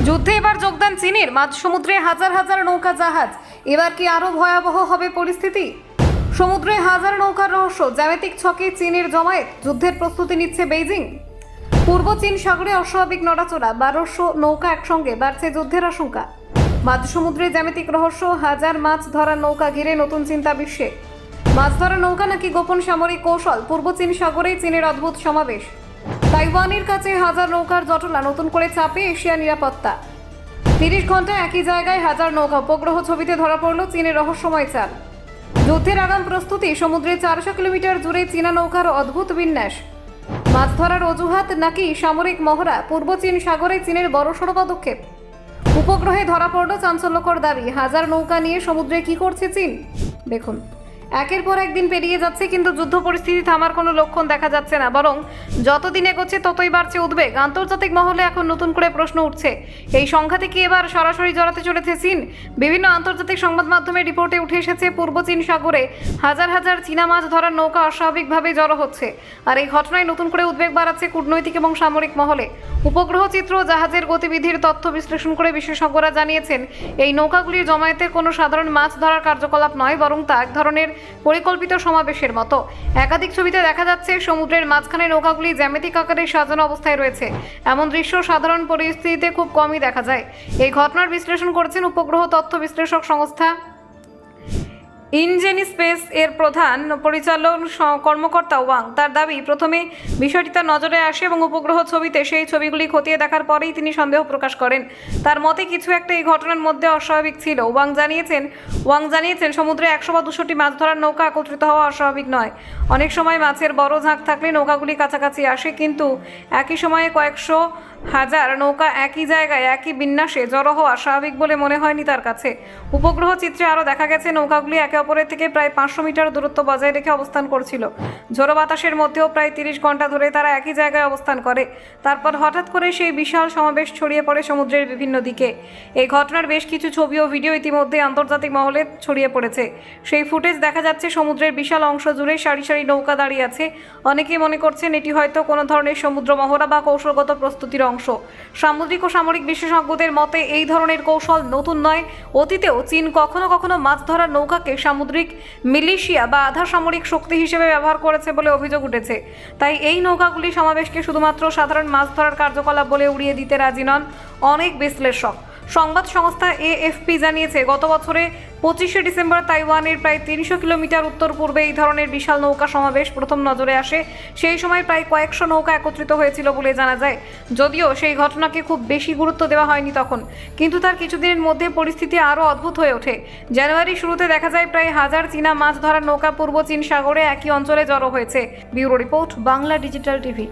যুদ্ধে এবার যোগদান চীনের। মাঝ সমুদ্রে হাজার হাজার নৌকা জাহাজ। এবার কি আরো ভয়াবহ হবে পরিস্থিতি? সমুদ্রে হাজার নৌকার রহস্য, জ্যামিতিক ছকে চীনের জমায়েত, যুদ্ধের প্রস্তুতি নিচ্ছে বেইজিং। পূর্ব চীন সাগরে অস্বাভাবিক নড়াচড়া, 1200 নৌকা একসঙ্গে, বাড়ছে যুদ্ধের আশঙ্কা। মাঝ সমুদ্রে জ্যামিতিক রহস্য, হাজার মাছ ধরার নৌকা ঘিরে নতুন চিন্তা বিশ্বে। মাছ ধরার নৌকা নাকি গোপন সামরিক কৌশল? পূর্ব চীন সাগরেই চীনের অদ্ভুত সমাবেশ। তাইওয়ানের কাছে হাজার নৌকার জটলা, নতুন করে চাপে এশিয়া নিরাপত্তা। 30 ঘন্টায় একই জায়গায় হাজার নৌকা, উপগ্রহ ছবিতে ধরা পড়ল চীনের রহস্যময় চাল। যুদ্ধের আগাম প্রস্তুতি, সমুদ্রে 400 কিলোমিটার জুড়ে চীনা নৌকার অদ্ভুত বিন্যাস। মাছ ধরার অজুহাত নাকি সামরিক মহড়া? পূর্ব চীন সাগরে চীনের বড়সড় পদক্ষেপ। উপগ্রহে ধরা পড়ল চাঞ্চল্যকর দাবি। হাজার নৌকা নিয়ে সমুদ্রে কি করছে চীন? দেখুন, একের পর একদিন পেরিয়ে যাচ্ছে, কিন্তু যুদ্ধ পরিস্থিতি থামার কোনো লক্ষণ দেখা যাচ্ছে না। বরং যতদিন এগোচ্ছে ততই বাড়ছে উদ্বেগ। আন্তর্জাতিক মহলে এখন নতুন করে প্রশ্ন উঠছে, এই সংঘাতে কি এবার সরাসরি জড়াতে চলেছে চীন? বিভিন্ন আন্তর্জাতিক সংবাদ মাধ্যমের রিপোর্টে উঠে এসেছে পূর্ব চীন সাগরে হাজার হাজার চীনা মাছ ধরার নৌকা অস্বাভাবিকভাবে জড়ো হচ্ছে। আর এই ঘটনায় নতুন করে উদ্বেগ বাড়াচ্ছে কূটনৈতিক এবং সামরিক মহলে। উপগ্রহ চিত্র, জাহাজের গতিবিধির তথ্য বিশ্লেষণ করে বিশেষজ্ঞরা জানিয়েছেন, এই নৌকাগুলির জমায়েতের কোনো সাধারণ মাছ ধরার কার্যকলাপ নয়, বরং তা এক ধরনের পরিকল্পিত সমাবেশের মতো। একাধিক ছবিতে দেখা যাচ্ছে সমুদ্রের মাঝখানে নৌকাগুলি জ্যামিতিক আকারে সাজানো অবস্থায় রয়েছে। এমন দৃশ্য সাধারণ পরিস্থিতিতে খুব কমই দেখা যায়। এই ঘটনার বিশ্লেষণ করেছেন উপগ্রহ তথ্য বিশ্লেষক সংস্থা ইনজেনি স্পেস এর প্রধান পরিচালন কর্মকর্তা ওয়াং। তার দাবি, প্রথমে বিষয়টি তার নজরে আসে এবং উপগ্রহ ছবিতে সেই ছবিগুলি খতিয়ে দেখার পরেই তিনি সন্দেহ প্রকাশ করেন। তার মতে কিছু একটা এই ঘটনার মধ্যে অস্বাভাবিক ছিল। ওয়াং জানিয়েছেন সমুদ্রে 100 বা 200টি মাছ ধরার নৌকা একত্রিত হওয়া অস্বাভাবিক নয়। অনেক সময় মাছের বড় ঝাঁক থাকলে নৌকাগুলি কাছাকাছি আসে, কিন্তু একই সময়ে কয়েকশো হাজার নৌকা একই জায়গায় একই বিন্যাসে জড়ো হওয়া স্বাভাবিক বলে মনে হয়নি তার কাছে। উপগ্রহ চিত্রে আরও দেখা গেছে নৌকাগুলি একে অপরের থেকে প্রায় 500 মিটার দূরত্ব বজায় রেখে অবস্থান করছিল। ঝোড়ো বাতাসের মধ্যেও প্রায় 30 ঘন্টা ধরে তারা একই জায়গায় অবস্থান করে। তারপর হঠাৎ করে সেই বিশাল সমাবেশ ছড়িয়ে পড়ে সমুদ্রের বিভিন্ন দিকে। এই ঘটনার বেশ কিছু ছবি ও ভিডিও ইতিমধ্যে আন্তর্জাতিক মহলে ছড়িয়ে পড়েছে। সেই ফুটেজ দেখা যাচ্ছে সমুদ্রের বিশাল অংশ জুড়ে সারি সারি নৌকা দাঁড়িয়ে আছে। অনেকেই মনে করছেন এটি হয়তো কোনো ধরনের সমুদ্র মহড়া বা কৌশলগত প্রস্তুতির অংশ। সামুদ্রিক ও সামরিক বিশেষজ্ঞদের মতে এই ধরনের কৌশল নতুন নয়। অতীতেও চীন কখনো কখনো মাছ ধরার নৌকাকে সামুদ্রিক মিলিশিয়া বা আধা সামরিক শক্তি হিসেবে ব্যবহার করেছে বলে অভিযোগ উঠেছে। তাই এই নৌকাগুলি সমাবেশকে শুধুমাত্র সাধারণ মাছ ধরার কার্যকলাপ বলে উড়িয়ে দিতে রাজি নন অনেক বিশ্লেষক। সংবাদ সংস্থা AFP জানিয়েছে, গত বছরে 25শে ডিসেম্বর তাইওয়ানের প্রায় 300 কিলোমিটার উত্তর পূর্বে এই ধরনের বিশাল নৌকা সমাবেশ প্রথম নজরে আসে। সেই সময় প্রায় কয়েকশো নৌকা একত্রিত হয়েছিল বলে জানা যায়। যদিও সেই ঘটনাকে খুব বেশি গুরুত্ব দেওয়া হয়নি তখন, কিন্তু তার কিছুদিনের মধ্যে পরিস্থিতি আরও অদ্ভুত হয়ে ওঠে। জানুয়ারির শুরুতে দেখা যায় প্রায় 1000 চীনা মাছ ধরার নৌকা পূর্ব চীন সাগরে একই অঞ্চলে জড়ো হয়েছে। Bureau report, Bangla digital TV.